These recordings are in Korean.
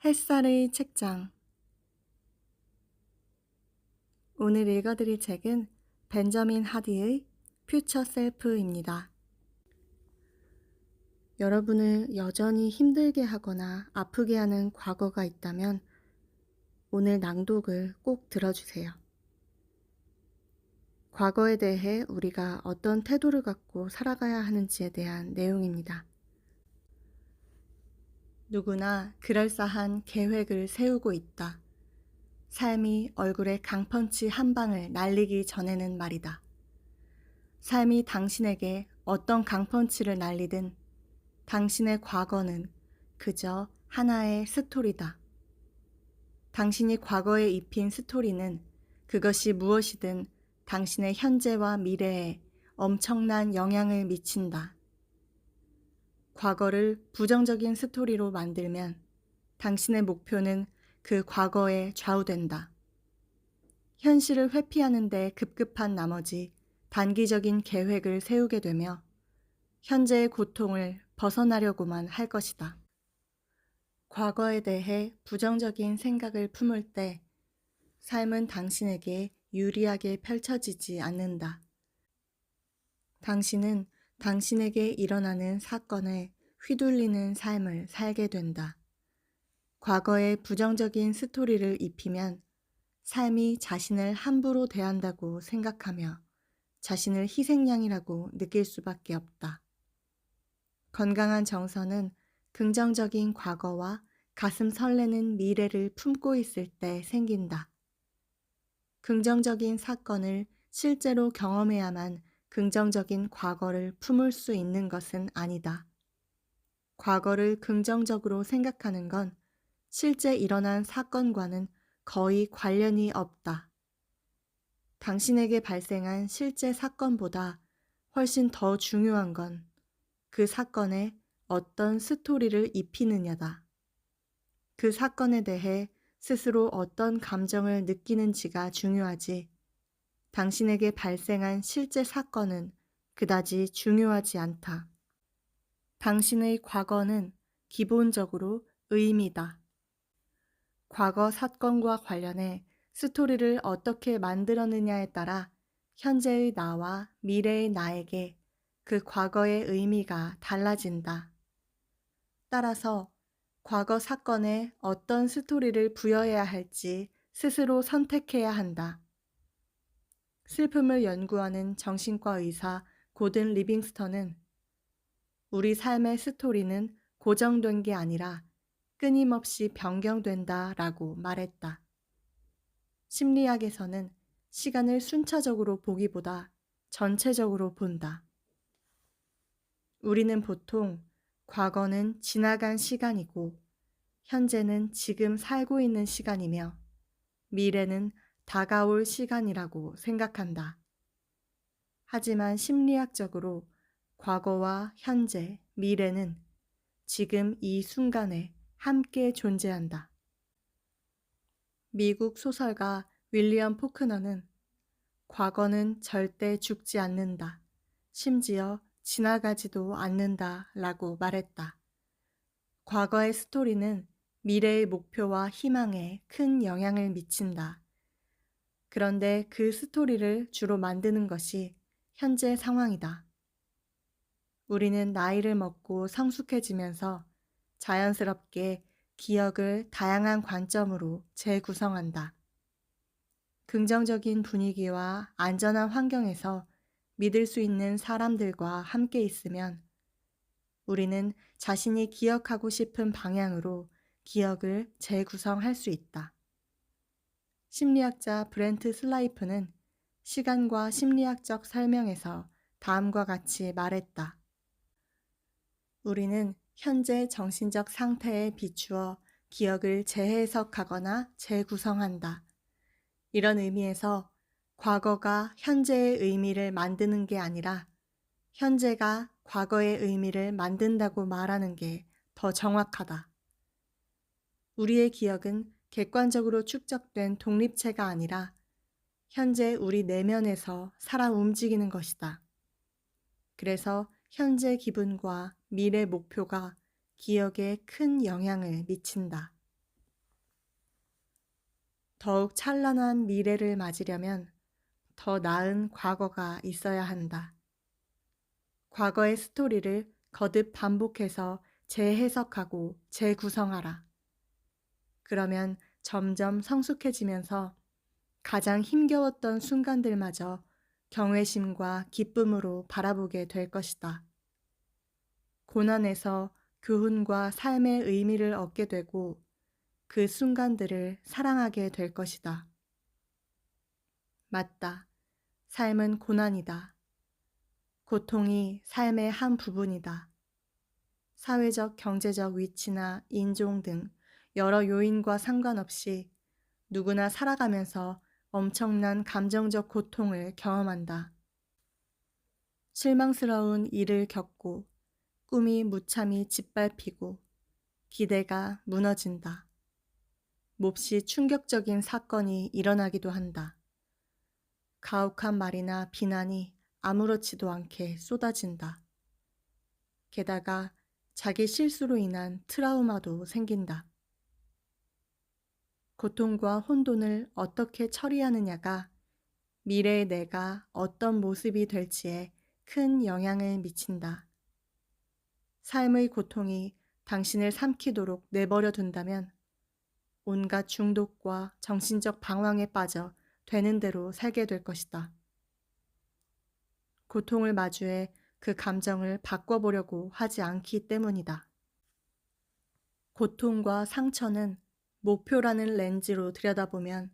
햇살의 책장. 오늘 읽어드릴 책은 벤저민 하디의 퓨처 셀프입니다. 여러분을 여전히 힘들게 하거나 아프게 하는 과거가 있다면 오늘 낭독을 꼭 들어주세요. 과거에 대해 우리가 어떤 태도를 갖고 살아가야 하는지에 대한 내용입니다. 누구나 그럴싸한 계획을 세우고 있다. 삶이 얼굴에 강펀치 한 방을 날리기 전에는 말이다. 삶이 당신에게 어떤 강펀치를 날리든 당신의 과거는 그저 하나의 스토리다. 당신이 과거에 입힌 스토리는 그것이 무엇이든 당신의 현재와 미래에 엄청난 영향을 미친다. 과거를 부정적인 스토리로 만들면 당신의 목표는 그 과거에 좌우된다. 현실을 회피하는 데 급급한 나머지 단기적인 계획을 세우게 되며 현재의 고통을 벗어나려고만 할 것이다. 과거에 대해 부정적인 생각을 품을 때 삶은 당신에게 유리하게 펼쳐지지 않는다. 당신은 당신에게 일어나는 사건에 휘둘리는 삶을 살게 된다. 과거에 부정적인 스토리를 입히면 삶이 자신을 함부로 대한다고 생각하며 자신을 희생양이라고 느낄 수밖에 없다. 건강한 정서는 긍정적인 과거와 가슴 설레는 미래를 품고 있을 때 생긴다. 긍정적인 사건을 실제로 경험해야만 긍정적인 과거를 품을 수 있는 것은 아니다. 과거를 긍정적으로 생각하는 건 실제 일어난 사건과는 거의 관련이 없다. 당신에게 발생한 실제 사건보다 훨씬 더 중요한 건 그 사건에 어떤 스토리를 입히느냐다. 그 사건에 대해 스스로 어떤 감정을 느끼는지가 중요하지, 당신에게 발생한 실제 사건은 그다지 중요하지 않다. 당신의 과거는 기본적으로 의미다. 과거 사건과 관련해 스토리를 어떻게 만들었느냐에 따라 현재의 나와 미래의 나에게 그 과거의 의미가 달라진다. 따라서 과거 사건에 어떤 스토리를 부여해야 할지 스스로 선택해야 한다. 슬픔을 연구하는 정신과 의사 고든 리빙스턴은 우리 삶의 스토리는 고정된 게 아니라 끊임없이 변경된다 라고 말했다. 심리학에서는 시간을 순차적으로 보기보다 전체적으로 본다. 우리는 보통 과거는 지나간 시간이고 현재는 지금 살고 있는 시간이며 미래는 다가올 시간이라고 생각한다. 하지만 심리학적으로 과거와 현재, 미래는 지금 이 순간에 함께 존재한다. 미국 소설가 윌리엄 포크너는 과거는 절대 죽지 않는다. 심지어 지나가지도 않는다 라고 말했다. 과거의 스토리는 미래의 목표와 희망에 큰 영향을 미친다. 그런데 그 스토리를 주로 만드는 것이 현재 상황이다. 우리는 나이를 먹고 성숙해지면서 자연스럽게 기억을 다양한 관점으로 재구성한다. 긍정적인 분위기와 안전한 환경에서 믿을 수 있는 사람들과 함께 있으면 우리는 자신이 기억하고 싶은 방향으로 기억을 재구성할 수 있다. 심리학자 브렌트 슬라이프는 시간과 심리학적 설명에서 다음과 같이 말했다. 우리는 현재 정신적 상태에 비추어 기억을 재해석하거나 재구성한다. 이런 의미에서 과거가 현재의 의미를 만드는 게 아니라 현재가 과거의 의미를 만든다고 말하는 게 더 정확하다. 우리의 기억은 객관적으로 축적된 독립체가 아니라 현재 우리 내면에서 살아 움직이는 것이다. 그래서 현재 기분과 미래 목표가 기억에 큰 영향을 미친다. 더욱 찬란한 미래를 맞으려면 더 나은 과거가 있어야 한다. 과거의 스토리를 거듭 반복해서 재해석하고 재구성하라. 그러면 점점 성숙해지면서 가장 힘겨웠던 순간들마저 경외심과 기쁨으로 바라보게 될 것이다. 고난에서 교훈과 삶의 의미를 얻게 되고 그 순간들을 사랑하게 될 것이다. 맞다. 삶은 고난이다. 고통이 삶의 한 부분이다. 사회적, 경제적 위치나 인종 등 여러 요인과 상관없이 누구나 살아가면서 엄청난 감정적 고통을 경험한다. 실망스러운 일을 겪고 꿈이 무참히 짓밟히고 기대가 무너진다. 몹시 충격적인 사건이 일어나기도 한다. 가혹한 말이나 비난이 아무렇지도 않게 쏟아진다. 게다가 자기 실수로 인한 트라우마도 생긴다. 고통과 혼돈을 어떻게 처리하느냐가 미래의 내가 어떤 모습이 될지에 큰 영향을 미친다. 삶의 고통이 당신을 삼키도록 내버려 둔다면 온갖 중독과 정신적 방황에 빠져 되는 대로 살게 될 것이다. 고통을 마주해 그 감정을 바꿔보려고 하지 않기 때문이다. 고통과 상처는 목표라는 렌즈로 들여다보면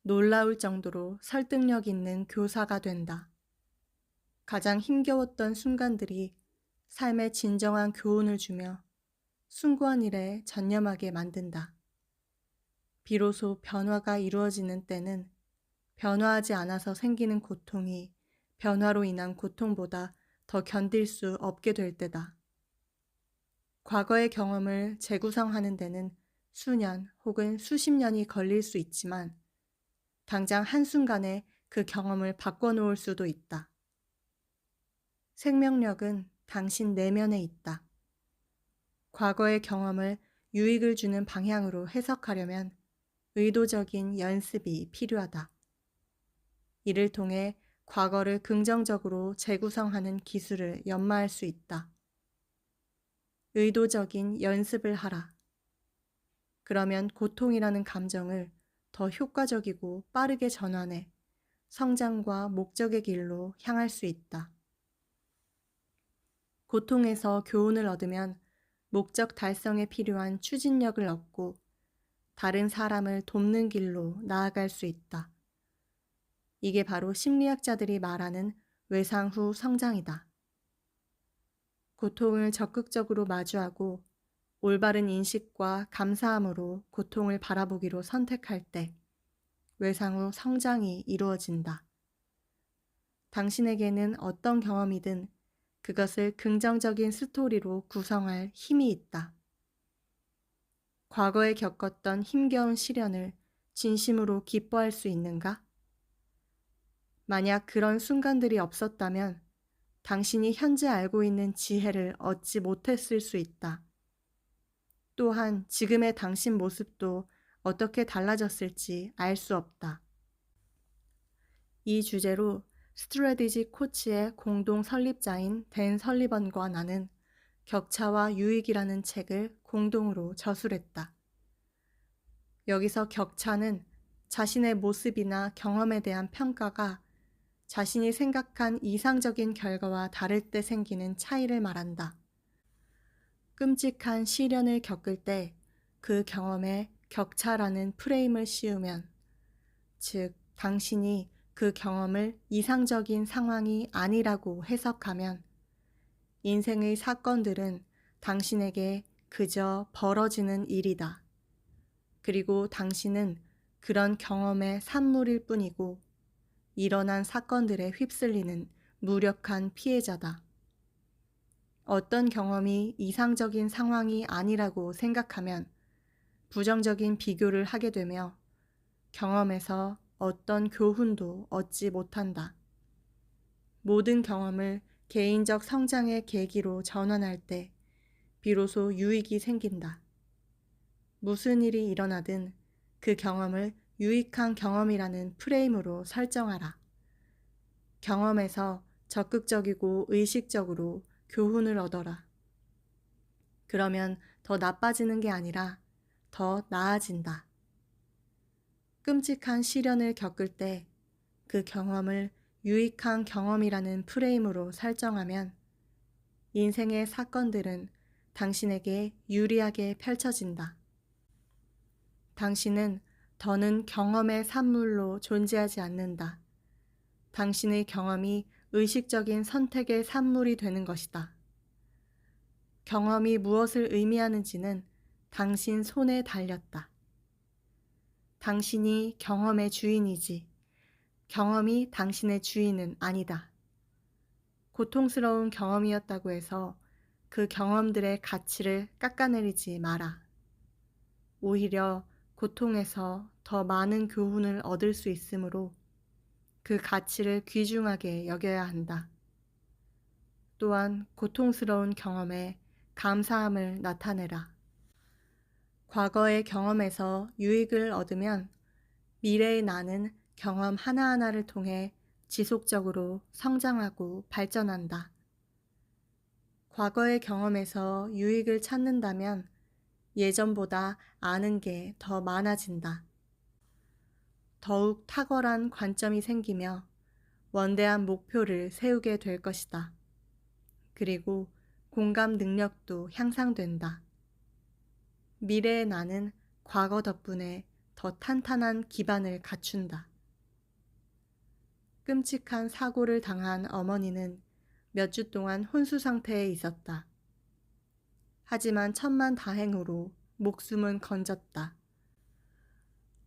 놀라울 정도로 설득력 있는 교사가 된다. 가장 힘겨웠던 순간들이 삶의 진정한 교훈을 주며 숭고한 일에 전념하게 만든다. 비로소 변화가 이루어지는 때는 변화하지 않아서 생기는 고통이 변화로 인한 고통보다 더 견딜 수 없게 될 때다. 과거의 경험을 재구성하는 데는 수년 혹은 수십 년이 걸릴 수 있지만 당장 한순간에 그 경험을 바꿔놓을 수도 있다. 생명력은 당신 내면에 있다. 과거의 경험을 유익을 주는 방향으로 해석하려면 의도적인 연습이 필요하다. 이를 통해 과거를 긍정적으로 재구성하는 기술을 연마할 수 있다. 의도적인 연습을 하라. 그러면 고통이라는 감정을 더 효과적이고 빠르게 전환해 성장과 목적의 길로 향할 수 있다. 고통에서 교훈을 얻으면 목적 달성에 필요한 추진력을 얻고 다른 사람을 돕는 길로 나아갈 수 있다. 이게 바로 심리학자들이 말하는 외상 후 성장이다. 고통을 적극적으로 마주하고 올바른 인식과 감사함으로 고통을 바라보기로 선택할 때 외상 후 성장이 이루어진다. 당신에게는 어떤 경험이든 그것을 긍정적인 스토리로 구성할 힘이 있다. 과거에 겪었던 힘겨운 시련을 진심으로 기뻐할 수 있는가? 만약 그런 순간들이 없었다면 당신이 현재 알고 있는 지혜를 얻지 못했을 수 있다. 또한 지금의 당신 모습도 어떻게 달라졌을지 알 수 없다. 이 주제로 스트래티지 코치의 공동 설립자인 댄 설리번과 나는 격차와 유익이라는 책을 공동으로 저술했다. 여기서 격차는 자신의 모습이나 경험에 대한 평가가 자신이 생각한 이상적인 결과와 다를 때 생기는 차이를 말한다. 끔찍한 시련을 겪을 때 그 경험에 격차라는 프레임을 씌우면, 즉 당신이 그 경험을 이상적인 상황이 아니라고 해석하면 인생의 사건들은 당신에게 그저 벌어지는 일이다. 그리고 당신은 그런 경험의 산물일 뿐이고 일어난 사건들에 휩쓸리는 무력한 피해자다. 어떤 경험이 이상적인 상황이 아니라고 생각하면 부정적인 비교를 하게 되며 경험에서 어떤 교훈도 얻지 못한다. 모든 경험을 개인적 성장의 계기로 전환할 때 비로소 유익이 생긴다. 무슨 일이 일어나든 그 경험을 유익한 경험이라는 프레임으로 설정하라. 경험에서 적극적이고 의식적으로 교훈을 얻어라. 그러면 더 나빠지는 게 아니라 더 나아진다. 끔찍한 시련을 겪을 때 그 경험을 유익한 경험이라는 프레임으로 설정하면 인생의 사건들은 당신에게 유리하게 펼쳐진다. 당신은 더는 경험의 산물로 존재하지 않는다. 당신의 경험이 의식적인 선택의 산물이 되는 것이다. 경험이 무엇을 의미하는지는 당신 손에 달렸다. 당신이 경험의 주인이지 경험이 당신의 주인은 아니다. 고통스러운 경험이었다고 해서 그 경험들의 가치를 깎아내리지 마라. 오히려 고통에서 더 많은 교훈을 얻을 수 있으므로 그 가치를 귀중하게 여겨야 한다. 또한 고통스러운 경험에 감사함을 나타내라. 과거의 경험에서 유익을 얻으면 미래의 나는 경험 하나하나를 통해 지속적으로 성장하고 발전한다. 과거의 경험에서 유익을 찾는다면 예전보다 아는 게 더 많아진다. 더욱 탁월한 관점이 생기며 원대한 목표를 세우게 될 것이다. 그리고 공감 능력도 향상된다. 미래의 나는 과거 덕분에 더 탄탄한 기반을 갖춘다. 끔찍한 사고를 당한 어머니는 몇 주 동안 혼수 상태에 있었다. 하지만 천만다행으로 목숨은 건졌다.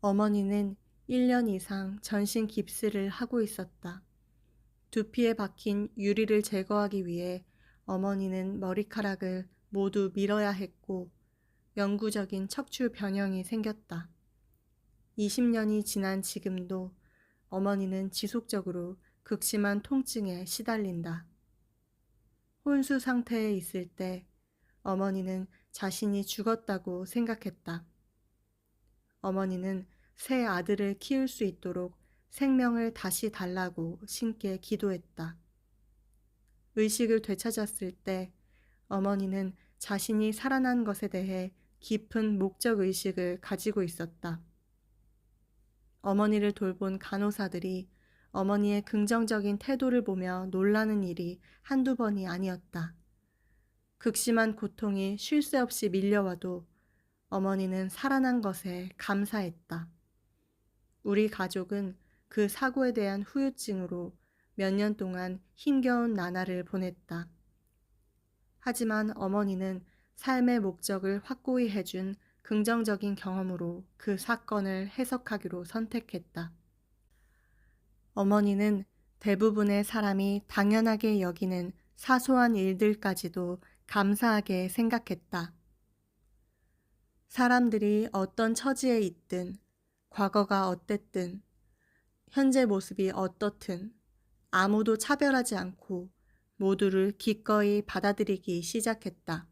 어머니는 1년 이상 전신 깁스를 하고 있었다. 두피에 박힌 유리를 제거하기 위해 어머니는 머리카락을 모두 밀어야 했고 영구적인 척추 변형이 생겼다. 20년이 지난 지금도 어머니는 지속적으로 극심한 통증에 시달린다. 혼수 상태에 있을 때 어머니는 자신이 죽었다고 생각했다. 어머니는 새 아들을 키울 수 있도록 생명을 다시 달라고 신께 기도했다. 의식을 되찾았을 때 어머니는 자신이 살아난 것에 대해 깊은 목적 의식을 가지고 있었다. 어머니를 돌본 간호사들이 어머니의 긍정적인 태도를 보며 놀라는 일이 한두 번이 아니었다. 극심한 고통이 쉴 새 없이 밀려와도 어머니는 살아난 것에 감사했다. 우리 가족은 그 사고에 대한 후유증으로 몇 년 동안 힘겨운 나날을 보냈다. 하지만 어머니는 삶의 목적을 확고히 해준 긍정적인 경험으로 그 사건을 해석하기로 선택했다. 어머니는 대부분의 사람이 당연하게 여기는 사소한 일들까지도 감사하게 생각했다. 사람들이 어떤 처지에 있든, 과거가 어땠든, 현재 모습이 어떻든 아무도 차별하지 않고 모두를 기꺼이 받아들이기 시작했다.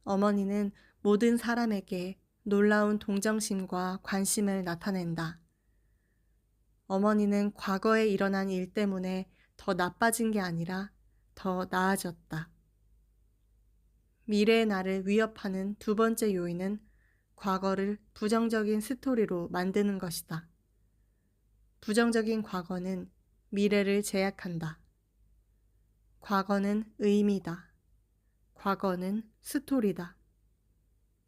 어머니는 모든 사람에게 놀라운 동정심과 관심을 나타낸다. 어머니는 과거에 일어난 일 때문에 더 나빠진 게 아니라 더 나아졌다. 미래의 나를 위협하는 두 번째 요인은 과거를 부정적인 스토리로 만드는 것이다. 부정적인 과거는 미래를 제약한다. 과거는 의미다. 과거는 스토리다.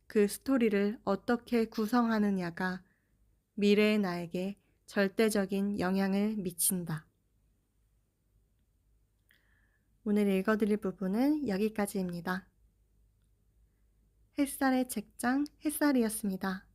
그 스토리를 어떻게 구성하느냐가 미래의 나에게 절대적인 영향을 미친다. 오늘 읽어드릴 부분은 여기까지입니다. 햇살의 책장 햇살이었습니다.